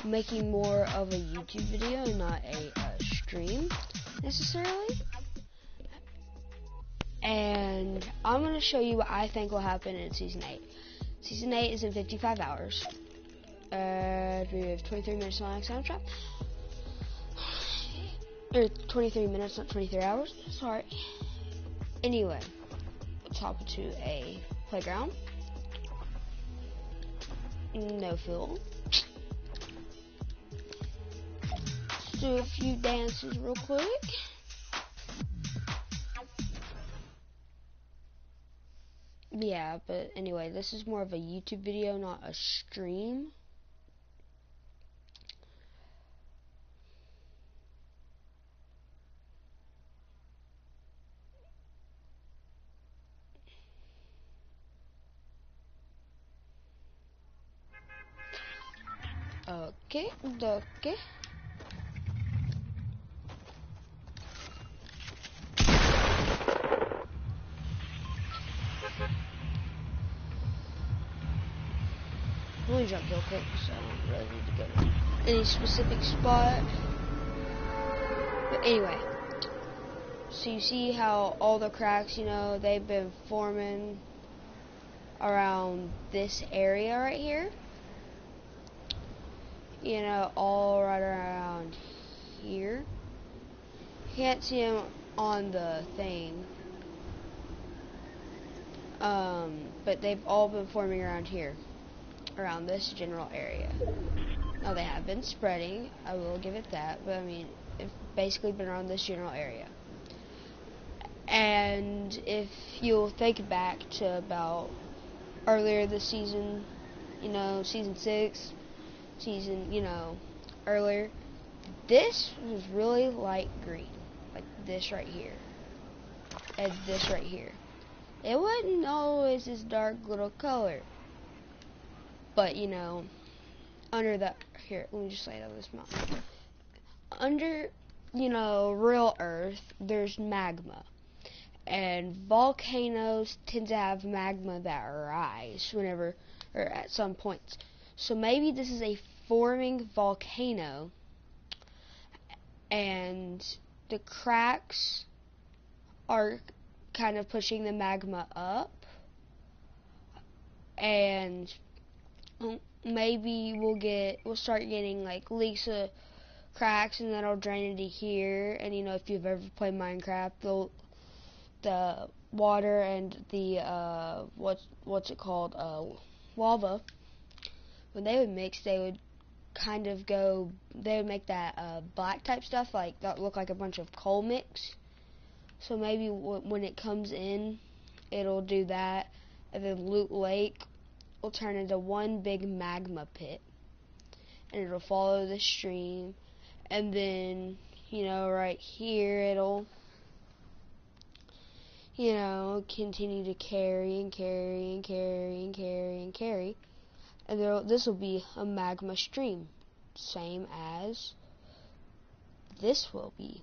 making more of a YouTube video, not a stream necessarily. And I'm going to show you what I think will happen in Season 8. Season 8 is in 55 hours. We have 23 minutes on soundtrack. Or 23 minutes, not 23 hours. Sorry. Anyway, let's hop into a playground. No fuel. Let's do a few dances real quick. Yeah, but anyway, this is more of a YouTube video, not a stream. Okay. Let me jump real quick, so I don't really need to go to any specific spot. But anyway, so you see how all the cracks, they've been forming around this area right here. All right around here. Can't see them on the thing. But they've all been forming around here, around this general area. Now they have been spreading, I will give it that, but I mean, it's basically been around this general area. And if you'll think back to about earlier this season, season 6, earlier, this was really light green, like this right here, and this right here. It wasn't always this dark little color, but under that, here, let me just lay it on this mountain. Under, real Earth, there's magma. And volcanoes tend to have magma that rise whenever, or at some points. So maybe this is a forming volcano, and the cracks are kind of pushing the magma up, and maybe we'll start getting like leaks of cracks, and that'll drain into here. And if you've ever played Minecraft, the water and the what's it called, lava, when they would mix, they would kind of they would make that black type stuff, like that look like a bunch of coal mix. So maybe when it comes in, it'll do that, and then Loot Lake will turn into one big magma pit, and it'll follow the stream, and then right here it'll continue to carry and carry and carry and carry and carry, and this will be a magma stream, same as this will be.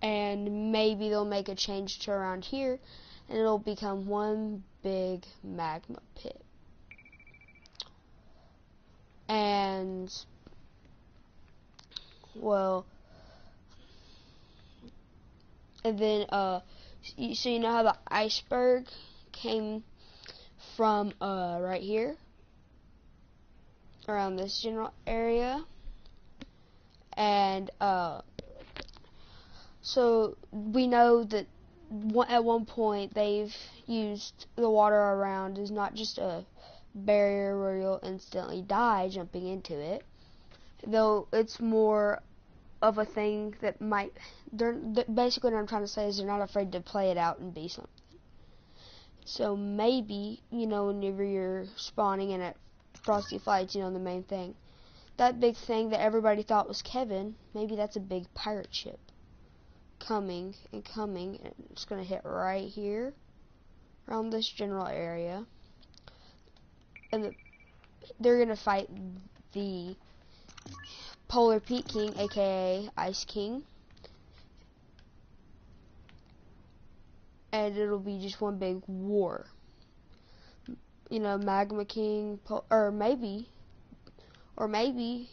And maybe they'll make a change to around here, and it'll become one big magma pit. And, well, and then, so you know how the iceberg came from, right here, around this general area, and, so we know that at one point they've used the water around as not just a barrier where you'll instantly die jumping into it, though it's more of a thing that basically what I'm trying to say is they're not afraid to play it out and be something. So maybe, whenever you're spawning in at Frosty Flights, the main thing, that big thing that everybody thought was Kevin, maybe that's a big pirate ship coming, and it's going to hit right here around this general area, and they're going to fight the Polar Peak King, aka Ice King, and it'll be just one big war. Magma King, or maybe,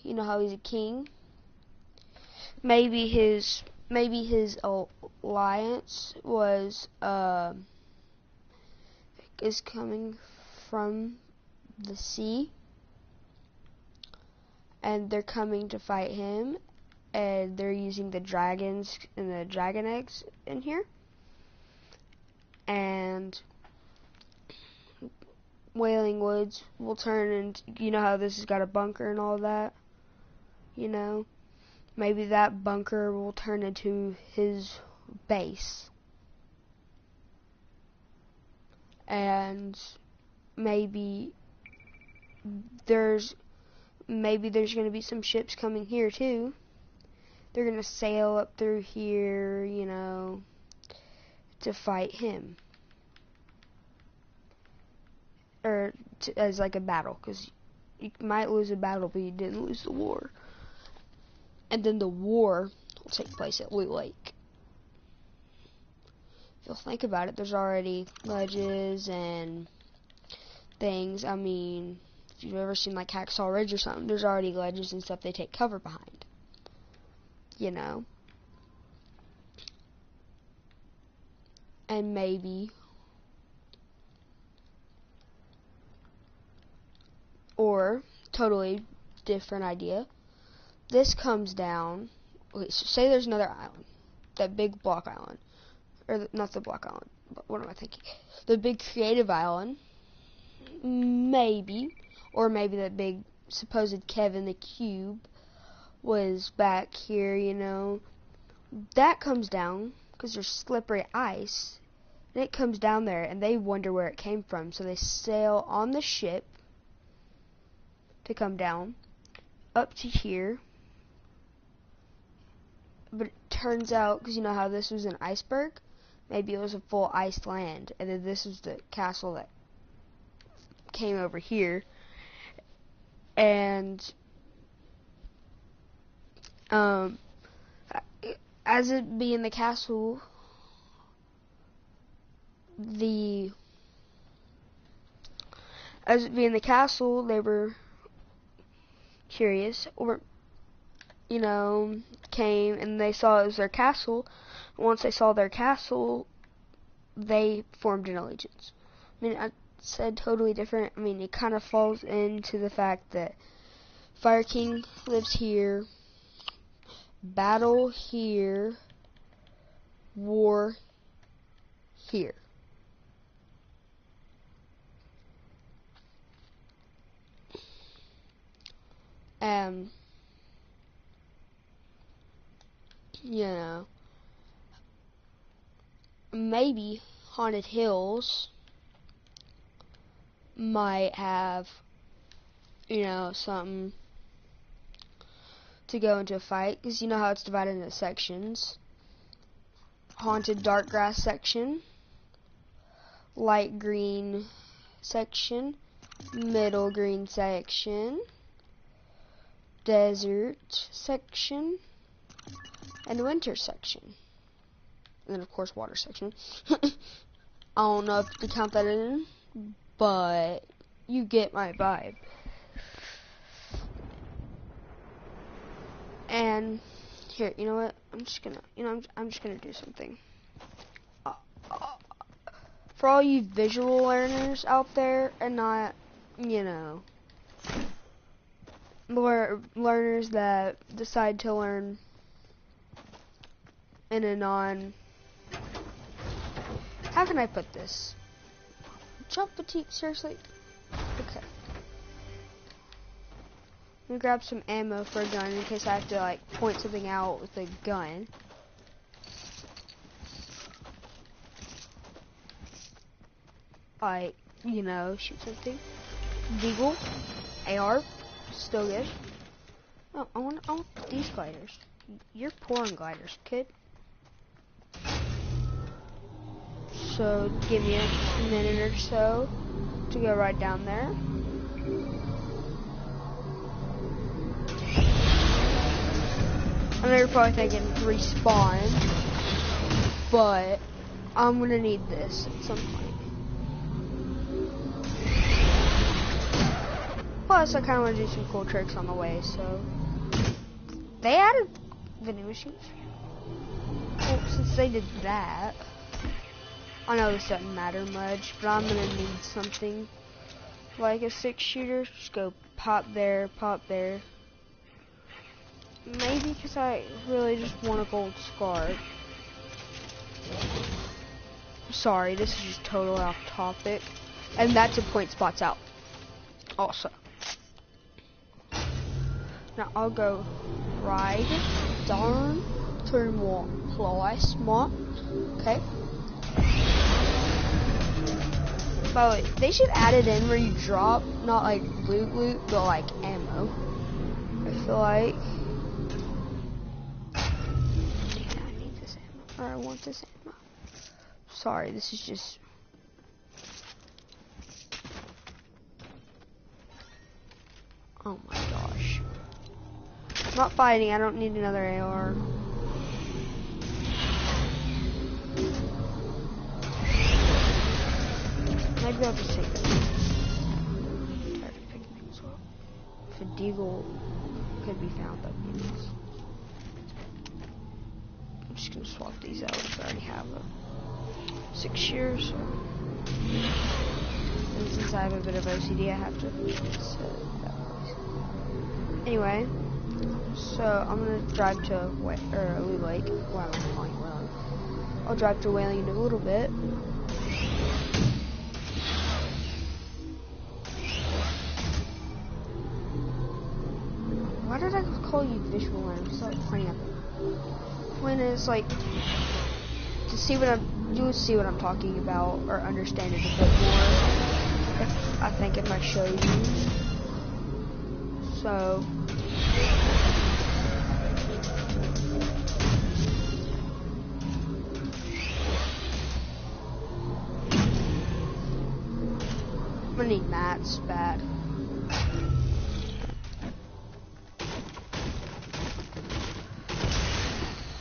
you know how he's a king. Maybe his alliance was is coming from the sea, and they're coming to fight him, and they're using the dragons and the dragon eggs in here, and Wailing Woods will turn into, you know how this has got a bunker and all that, maybe that bunker will turn into his base, and maybe there's going to be some ships coming here too. They're going to sail up through here, to fight him. Or as like a battle, because you might lose a battle, but you didn't lose the war. And then the war will take place at Loot Lake. If you'll think about it, there's already ledges and things. I mean, if you've ever seen like Hacksaw Ridge or something, there's already ledges and stuff they take cover behind. And maybe, or totally different idea, this comes down. Okay, so say there's another island, that big block island, or not the block island, but what am I thinking? The big creative island, maybe, or maybe that big supposed Kevin the Cube was back here, that comes down because there's slippery ice, and it comes down there, and they wonder where it came from, so they sail on the ship to come down up to here. But it turns out, because you know how this was an iceberg, maybe it was a full iced land, and then this was the castle that came over here, and as it being the castle, they were curious, or came and they saw it was their castle. Once they saw their castle, they formed an allegiance. I mean, I said totally different. I mean, it kind of falls into the fact that Fire King lives here, battle here, war here. Maybe Haunted Hills might have, something to go into a fight, because you know how it's divided into sections. Haunted Dark Grass section, light green section, middle green section, desert section, and winter section. And then, of course, water section. I don't know if to count that in, but you get my vibe. And here, you know what? I'm just gonna do something. For all you visual learners out there, and not, learners that decide to learn in a how can I put this? Jump petite, seriously? Okay. Let me grab some ammo for a gun in case I have to point something out with a gun. Shoot something. Deagle, AR, still good. Oh, I want these gliders. You're poor on gliders, kid. So give me a minute or so to go right down there. I know you're probably thinking respawn, but I'm gonna need this at some point. Plus, I kind of want to do some cool tricks on the way, so they added vending machines. Well, since they did that, I know this doesn't matter much, but I'm gonna need something like a 6-shooter. Just go pop there, pop there. Maybe because I really just want a gold scar. Sorry, this is just totally off topic. And that's a point spots out. Also. Now I'll go right down to more place more. Okay. By the way, they should add it in where you drop, not like loot, but like ammo. I feel like. Yeah, I need this ammo. Or I want this ammo. Sorry, this is just. Oh my gosh. I'm not fighting, I don't need another AR. Maybe I'll just take it. I'm tired of picking things up. If a deagle could be found, that would be nice. I'm just gonna swap these out because I already have a 6 years. So. And since I have a bit of OCD, I have to set that place. Anyway, so I'm gonna drive to Lee Lake. Wow, I'm calling it Whaling. I'll drive to Whaling in a little bit. Why did I call you visual learner? It's like pointing at them. Point is like to see what you'll see what I'm talking about or understand it a bit more. I think if I show you. So I'm gonna need mats bad.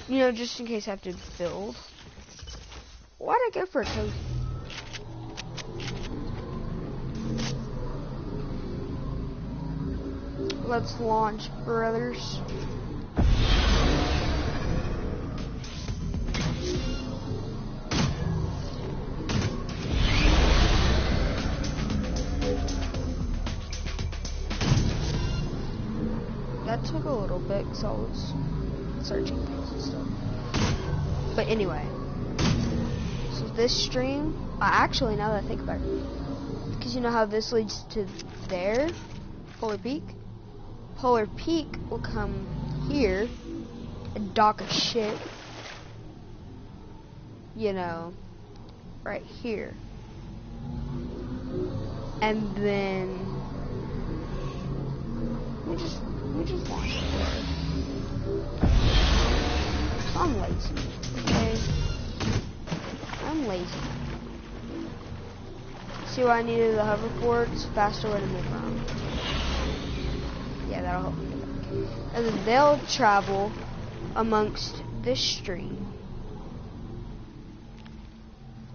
You know, just in case I have to build. Why'd I go for a cozy? Let's launch, brothers. That took a little bit because I was searching things and stuff. But anyway, so this stream, actually now that I think about it, because you know how this leads to there, Polar Peak? Polar Peak will come here and dock a ship, you know, right here. And then we just launch it there. I'm lazy, okay? I'm lazy. See why I needed the hoverboards? Faster way to move around. Yeah, that'll help me. And then they'll travel amongst this stream.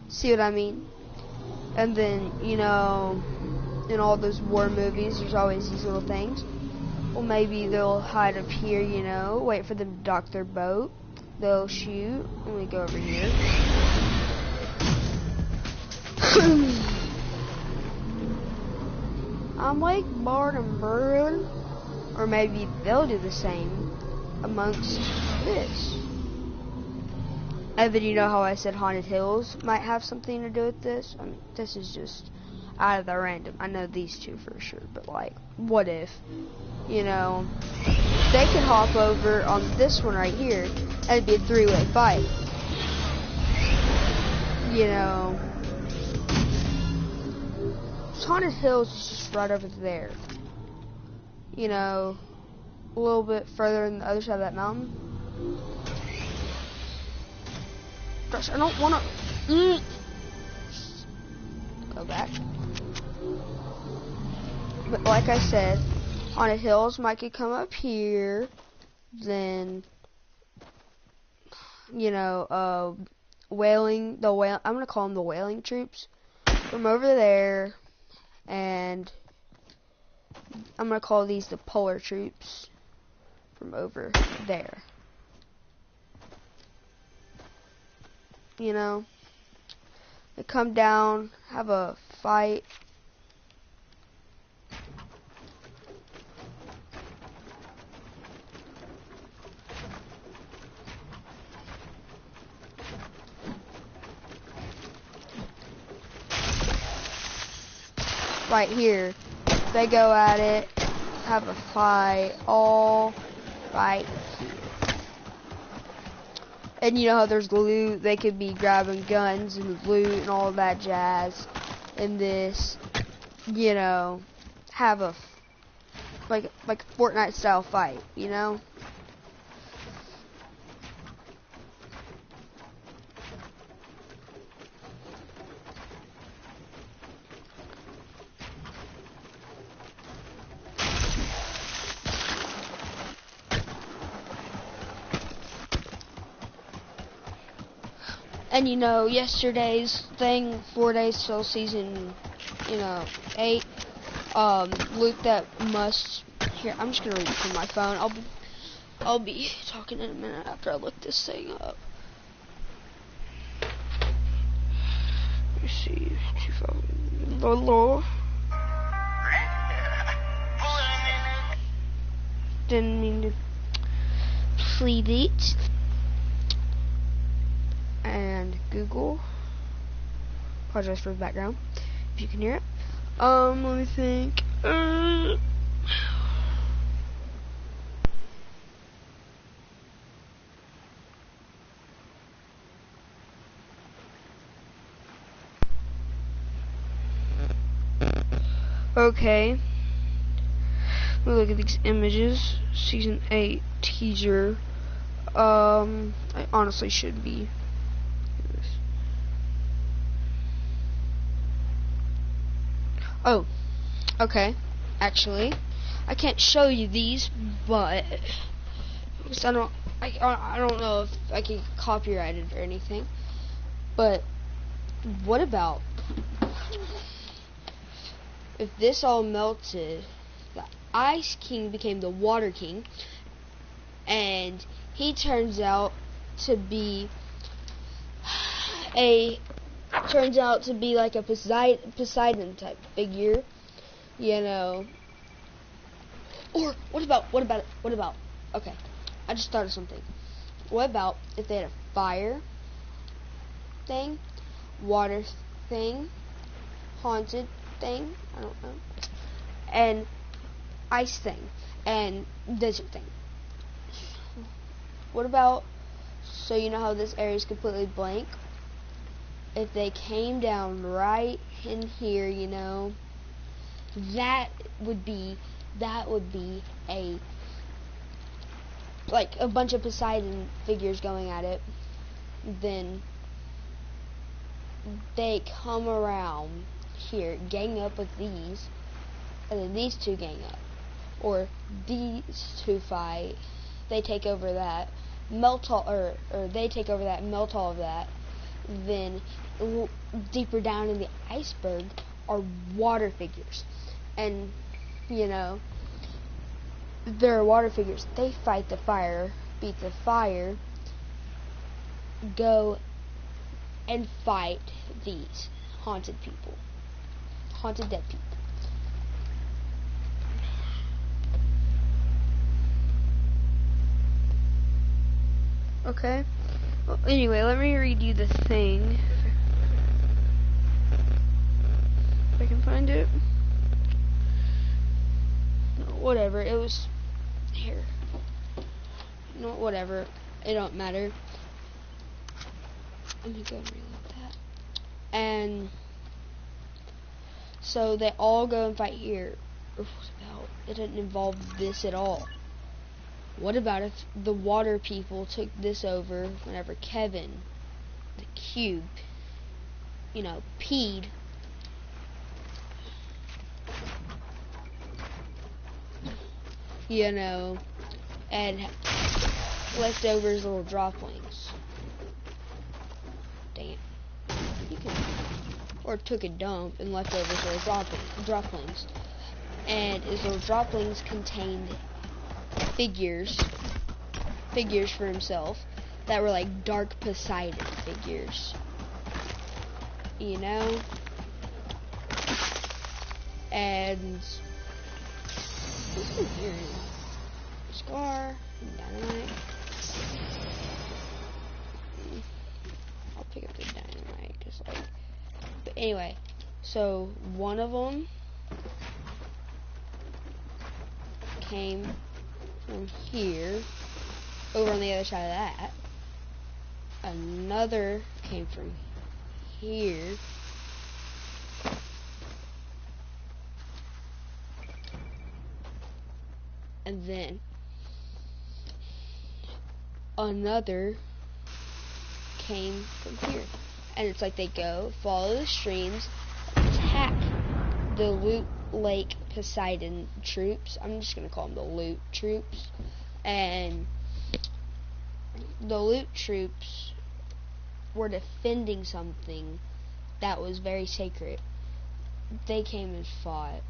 See what I mean? And then, you know, in all those war movies, there's always these little things. Well, maybe they'll hide up here, you know, wait for them to dock their boat. They'll shoot. Let me go over here. I'm like Bart and Bird. Or maybe they'll do the same amongst this. And then you know how I said Haunted Hills might have something to do with this? I mean, this is just out of the random. I know these two for sure, but like, what if? You know, they could hop over on this one right here, and it'd be a 3-way fight. You know, Haunted Hills is just right over there. You know, a little bit further on the other side of that mountain. Gosh, I don't want to go back. But like I said, Haunted Hills might could come up here, then, you know, Whaling, I'm gonna call them the Whaling troops, from over there, and I'm gonna call these the polar troops from over there. You know, they come down, have a fight. Right here, they go at it, have a fight, all right here. And you know how there's loot, they could be grabbing guns and loot and all that jazz. And this, you know, have a, like Fortnite style fight, you know? And you know, yesterday's thing, 4 days till season, 8, loot that must, here, I'm just gonna read it from my phone. I'll be talking in a minute after I look this thing up. Let me see, Lolo. Didn't mean to plead it. And Google. Apologize for the background, if you can hear it. Let me think. Okay. Look at these images. Season 8 teaser. I honestly should be. Oh, okay. Actually, I can't show you these, but because I don't know if I can copyright it or anything. But what about if this all melted? The Ice King became the Water King, and he turns out to be like a Poseidon type figure, you know. Or what about? Okay, I just thought of something. What about if they had a fire thing, water thing, haunted thing, I don't know, and ice thing, and desert thing? What about, so you know how this area is completely blank? If they came down right in here, you know, that would be a, like a bunch of Poseidon figures going at it. Then they come around here, gang up with these, and then these two gang up, or these two fight. They take over that, melt all, or they take over that, melt all of that. Then deeper down in the iceberg are water figures, and you know, there are water figures. They fight the fire, beat the fire, go and fight these haunted people, haunted dead people. Okay. Well, anyway, let me read you the thing. If I can find it. No, whatever. It was here. No, whatever. It don't matter. Let me go and reload that. And so they all go and fight here. What about? It didn't involve this at all. What about if the water people took this over whenever Kevin, the cube, you know, peed? You know, and leftovers little droplings. Damn. You can, or took a dump and leftovers little droplings. and his little droplings contained figures for himself that were like dark Poseidon figures, you know. And what's in here? Scar, dynamite. I'll pick up the dynamite, cause like. But anyway, so one of them came from here, over on the other side of that. Another came from here. And then another came from here. And it's like they go, follow the streams, attack the Loot Lake Poseidon troops. I'm just going to call them the Loot troops. And the Loot troops were defending something that was very sacred. They came and fought.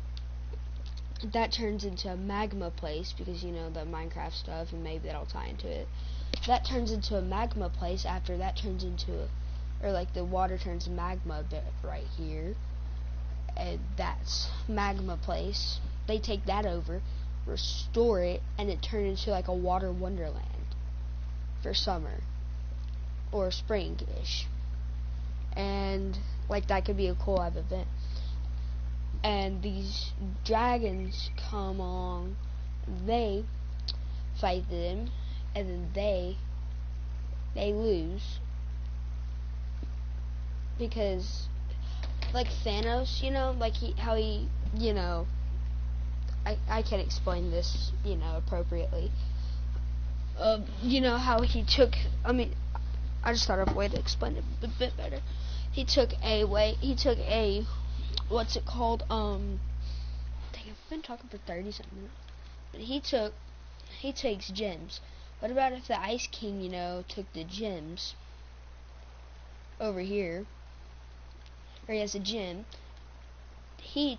That turns into a magma place, because you know the Minecraft stuff, and maybe that'll tie into it. That turns into a magma place. After that turns into or like the water turns to magma a bit right here, and that's magma place. They take that over, restore it, and it turns into like a water wonderland for summer or spring-ish. And like that could be a cool live event. And these dragons come along, they fight them, and then they lose. Because, like Thanos, you know, like how he, you know, I can't explain this, you know, appropriately. You know how he took, I just thought of a way to explain it a bit better. He took a, what's it called, dang, I've been talking for 30-something minutes. But he takes gems. What about if the Ice King, you know, took the gems over here, or he has a gem, she,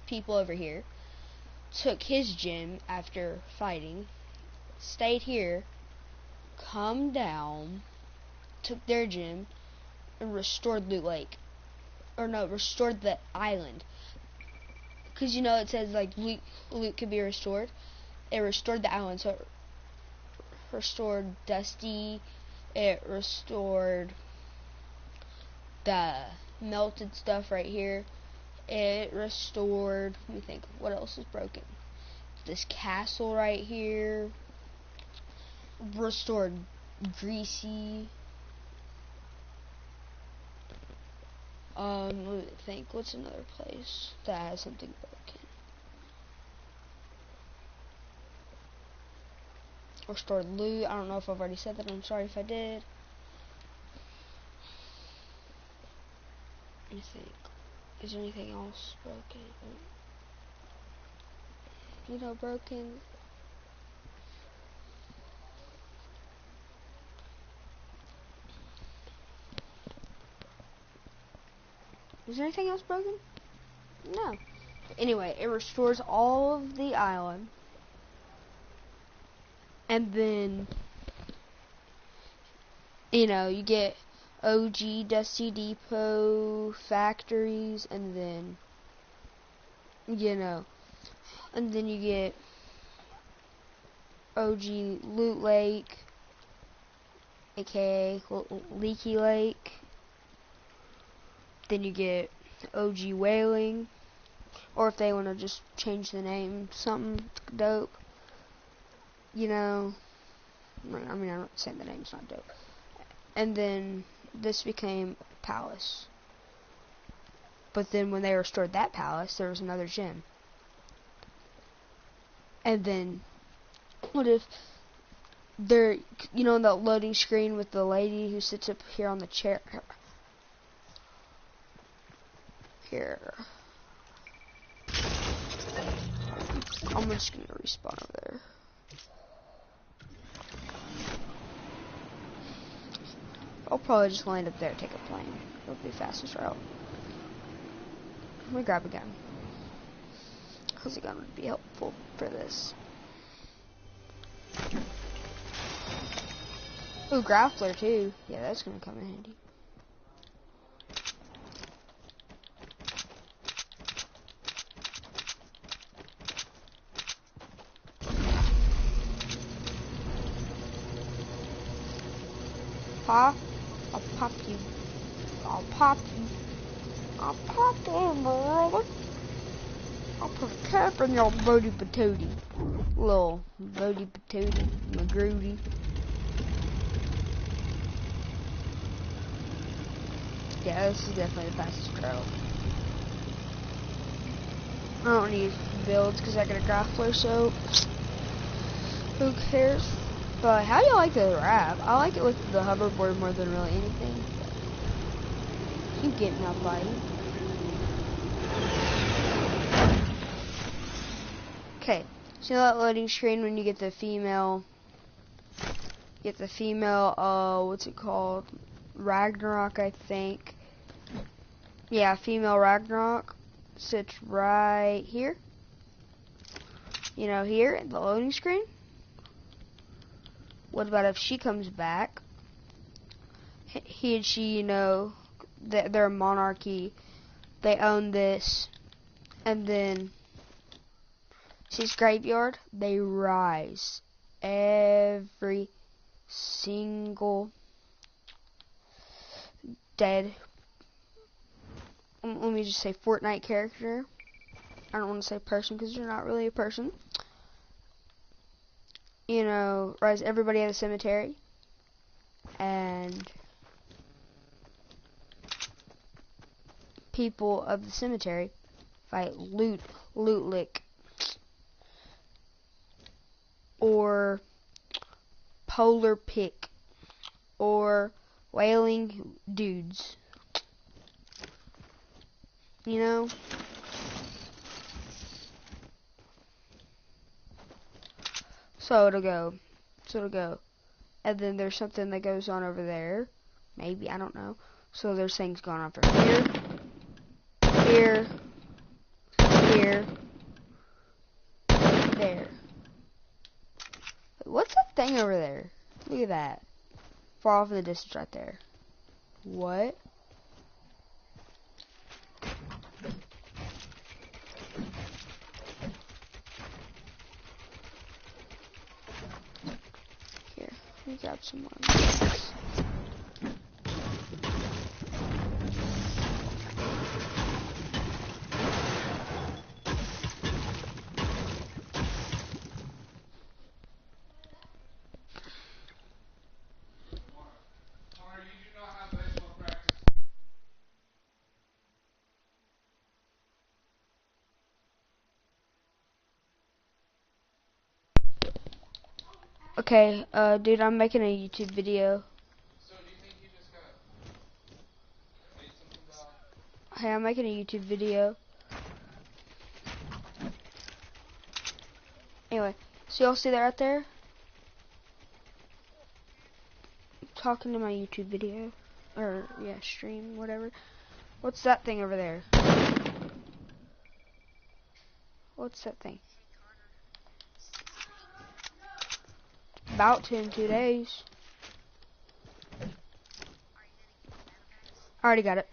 people over here, took his gem after fighting, stayed here, come down, took their gem, and restored Loot Lake. Or no, restored the island. Because you know it says like loot could be restored. It restored the island, so it restored Dusty. It restored the melted stuff right here. It restored, let me think, what else is broken? This castle right here. Restored Greasy. Let me think, what's another place that has something broken? Restored loot. I don't know if I've already said that. I'm sorry if I did. Let me think. Is there anything else broken? You know, broken. Is there anything else broken? No. Anyway, it restores all of the island. And then, you know, you get OG Dusty Depot factories, and then, you know, and then you get OG Loot Lake, aka Leaky Lake. Then you get OG Whaling, or if they want to just change the name, something dope. You know, I mean, I'm not saying the name's not dope. And then this became a palace. But then when they restored that palace, there was another gem. And then, what if they're, you know, that loading screen with the lady who sits up here on the chair? Here. I'm just gonna respawn over there. I'll probably just land up there and take a plane. It'll be the fastest route. Let me grab a gun. How's it gonna be helpful for this? Ooh, grappler too. Yeah, that's gonna come in handy. Pop, I'll pop you. I'll pop you. I'll pop you, brother. I'll put a cap in your booty patootie. Little booty patootie, McGroody. Yeah, this is definitely the fastest trail. I don't need builds because I got a grappler, so who cares? But how do you like the wrap? I like it with the hoverboard more than really anything. You get me, I'll fight. Okay, so that loading screen when you get the female, what's it called? Ragnarok, I think. Yeah, female Ragnarok sits right here. You know, here in the loading screen. What about if she comes back? He and she, you know, they're a monarchy. They own this. And then, she's graveyard. They rise every single dead, let me just say Fortnite character. I don't want to say person because you're not really a person. You know, rise everybody at the cemetery. And people of the cemetery fight Lootlick. Or Polar Pick. Or Wailing Dudes. You know? So it'll go. And then there's something that goes on over there. Maybe, I don't know. So there's things going on from here, there. What's that thing over there? Look at that. Far off in the distance right there. What? Here, let me grab some more. Okay, dude, I'm making a YouTube video. So do you think you just gotta say something about... Hey, I'm making a YouTube video. Anyway, so y'all see that right there? I'm talking to my YouTube video. Or, yeah, stream, whatever. What's that thing over there? What's that thing? About to in 2 days. I already got it.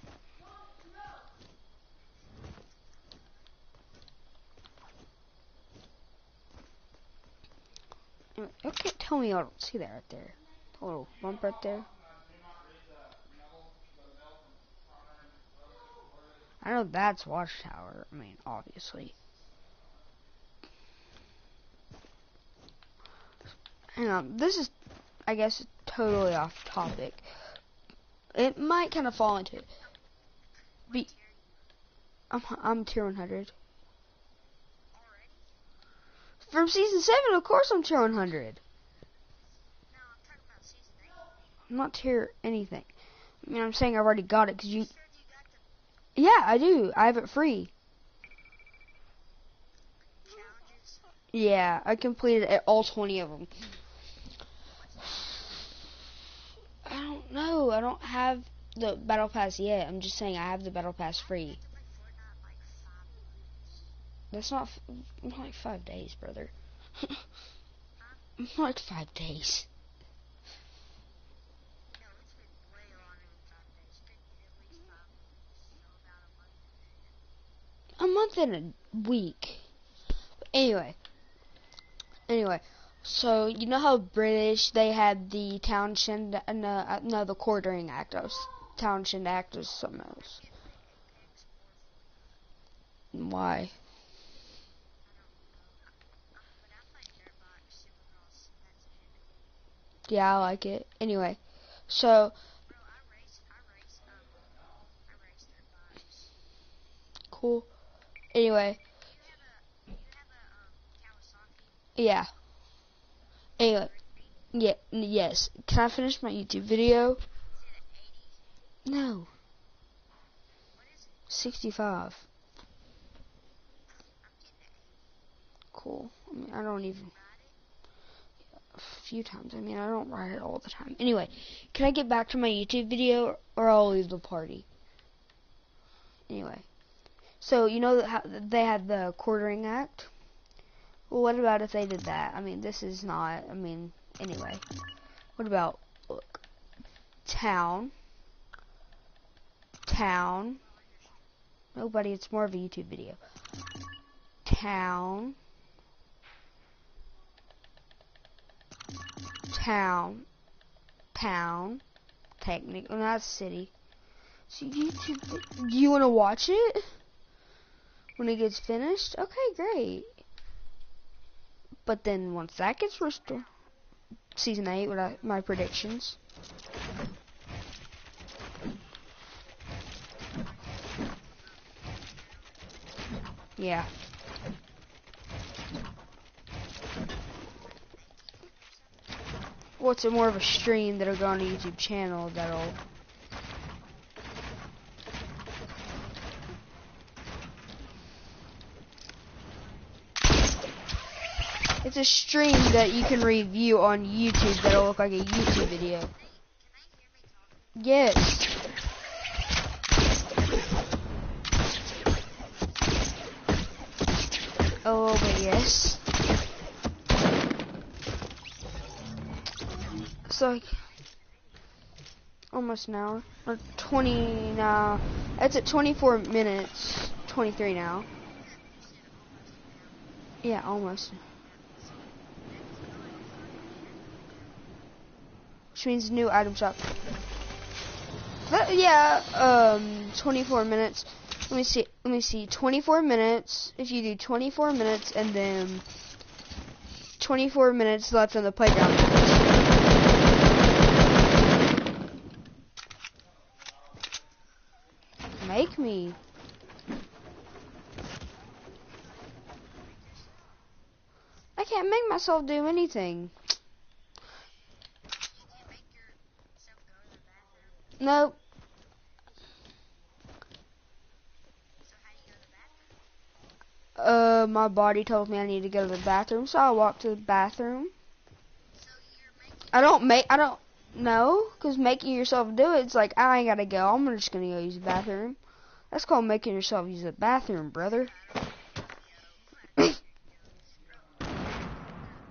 Anyway, okay, tell me y'all don't see that right there. A little bump right there. I know that's Watchtower. I mean, obviously. Hang on, this is, I guess, totally off topic. It might kind of fall into it. I'm tier 100. From season 7, of course I'm tier 100. I'm not tier anything. I mean, I'm saying I've already got it because you... Yeah, I do. I have it free. Yeah, I completed all 20 of them. I don't know. I don't have the battle pass yet. I'm just saying I have the battle pass free. That's not like 5 days, brother. Like 5 days. No, it's been way longer than 5 days. It's been at least 5 weeks. So about a month and A month and a week. Anyway, so you know how British, they had the Townshend, no, the Quartering Act. Townshend Act was something else. Why? But I played dirt bike, Supercross. That's a hit. Yeah, I like it. Anyway, so Bro, I race dirt bikes. cool. Anyway, Do you have a Kawasaki? yeah. Anyway, yes. Can I finish my YouTube video? Is it an 80? No, What is it? 65. I'm getting an 80. Cool. I mean, I don't even. Ride it? A few times. I mean, I don't ride it all the time. Anyway, can I get back to my YouTube video, or I'll leave the party? Anyway, so you know how they had the Quartering Act? Well, what about if they did that? I mean, this is not. I mean, anyway, what about look, town? Nobody. It's more of a YouTube video. Town. Technically, not city. So YouTube. Do you want to watch it when it gets finished? Okay, great. But then once that gets restored, season 8, my predictions. Yeah. Well, it's more of a stream that'll go on a YouTube channel that'll. It's a stream that you can review on YouTube that'll look like a YouTube video. Can they hear me talking? Yes. A little bit, yes. It's like almost an hour. Or 20 now. It's at 24 minutes. 23 now. Yeah, almost. Which means new item shop. Yeah, 24 minutes. Let me see. 24 minutes. If you do 24 minutes and then 24 minutes left on the playground. Make me. I can't make myself do anything. You can't make yourself go to the bathroom. Nope. So how do you go to the bathroom? My body told me I need to go to the bathroom, so I walked to the bathroom. So you're making. I don't know, because making yourself do it, it's like, I ain't gotta go, I'm just gonna go use the bathroom. That's called making yourself use the bathroom, brother.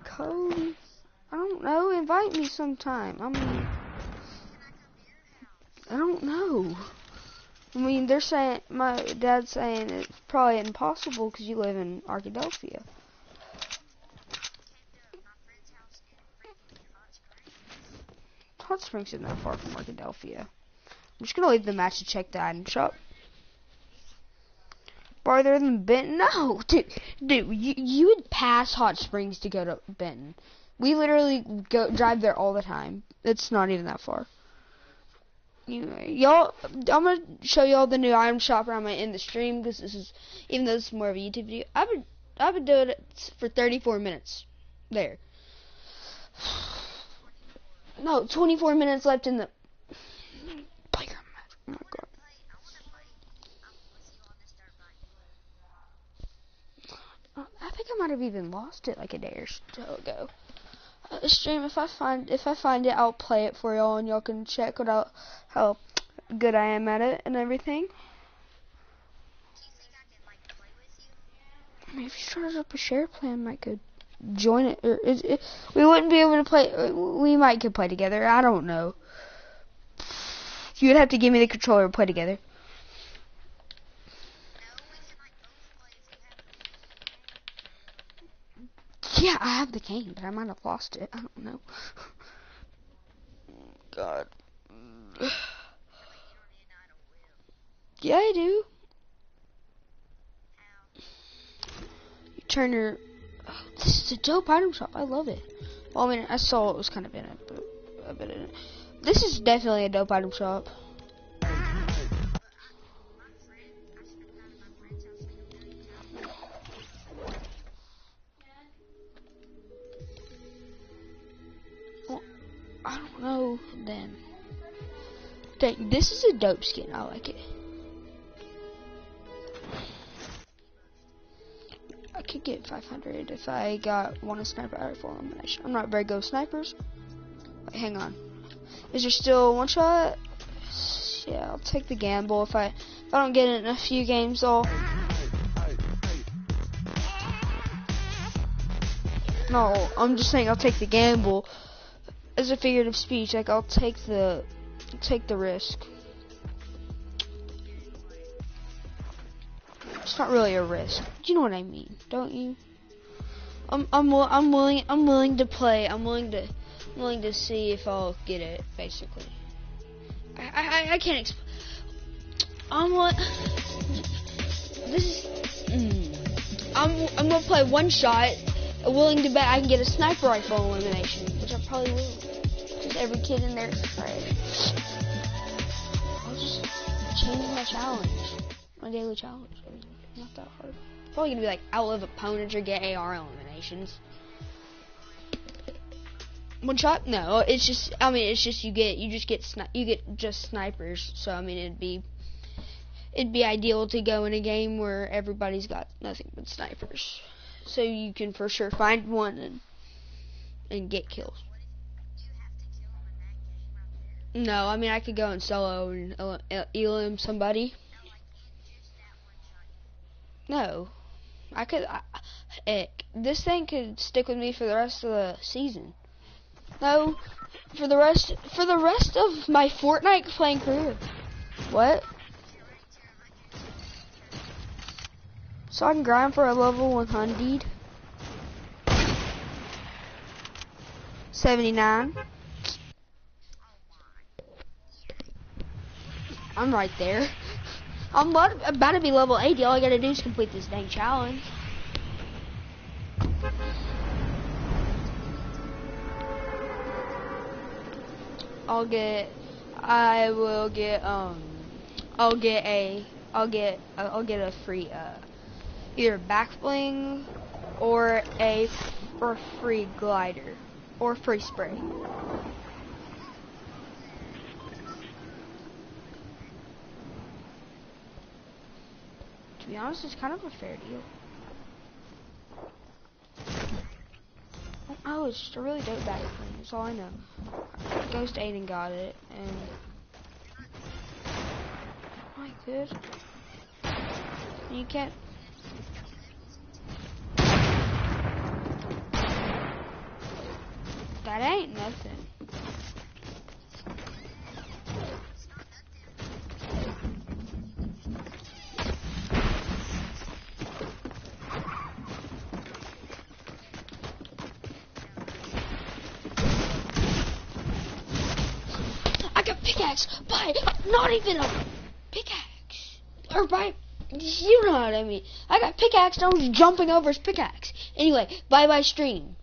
Cody, I don't know, invite me sometime. I mean, Can I come to your house? I don't know. I mean, they're saying, my dad's saying it's probably impossible because you live in Arkadelphia. Came to my friend's house in freaking Hot Springs. Hot Springs isn't that far from Arkadelphia. I'm just gonna leave the match to check the item shop. Farther than Benton? No, dude, you would pass Hot Springs to go to Benton. We literally drive there all the time. It's not even that far. Anyway, y'all, I'm gonna show y'all the new item shop around in the stream because this is, even though this is more of a YouTube video, I've been doing it for 34 minutes. There. No, 24 minutes left in the playground match. Oh my god. I want to play. With you on this dirt bike. I think I might have even lost it like a day or so ago. Stream, if I find it, I'll play it for y'all and y'all can check out how good I am at it and everything. Do you think I can play with you? I mean, if you started up a share plan, I might go join it. Or we wouldn't be able to play. We might could play together. I don't know. You would have to give me the controller and play together. Yeah, I have the game, but I might have lost it. I don't know. God. Yeah, I do. You turn your... Oh, this is a dope item shop. I love it. Well, I mean, I saw it was kind of in it, but a bit in it. This is definitely a dope item shop. Well, I don't know, then. Dang, this is a dope skin. I like it. I could get 500 if I got one sniper rifle elimination. I'm not very good with snipers. Wait, hang on. Is there still one shot? Yeah, I'll take the gamble. If I don't get it in a few games, No, I'm just saying I'll take the gamble as a figurative speech. Like I'll take the risk. It's not really a risk. You know what I mean, don't you? I'm willing to play. I'm willing to see if I'll get it. Basically, I can't explain. I'm gonna play one shot. Willing to bet I can get a sniper rifle elimination, which I probably will, because every kid in there is afraid. I'll just change my challenge, my daily challenge. I mean, not that hard. Probably gonna be like outlive opponents or get AR eliminations. One shot? No, it's just. I mean, it's just you get just snipers. So I mean, it'd be ideal to go in a game where everybody's got nothing but snipers, so you can for sure find one and get kills. No, I mean I could go in solo and elim somebody. No, I could. This thing could stick with me for the rest of the season. No, for the rest of my Fortnite playing career. What? So I can grind for a level 100. 79. I'm right there. I'm about to be level 80. All I gotta do is complete this dang challenge. I'll get a free either back bling or a free glider or free spray. To be honest, it's kind of a fair deal. Oh, it's just a really dope back bling. That's all I know. Ghost Aiden got it, and I could. You can't. That ain't nothing. I got pickaxe by not even a pickaxe. Or by, you know what I mean. I got pickaxe and I was jumping over his pickaxe. Anyway, bye-bye stream.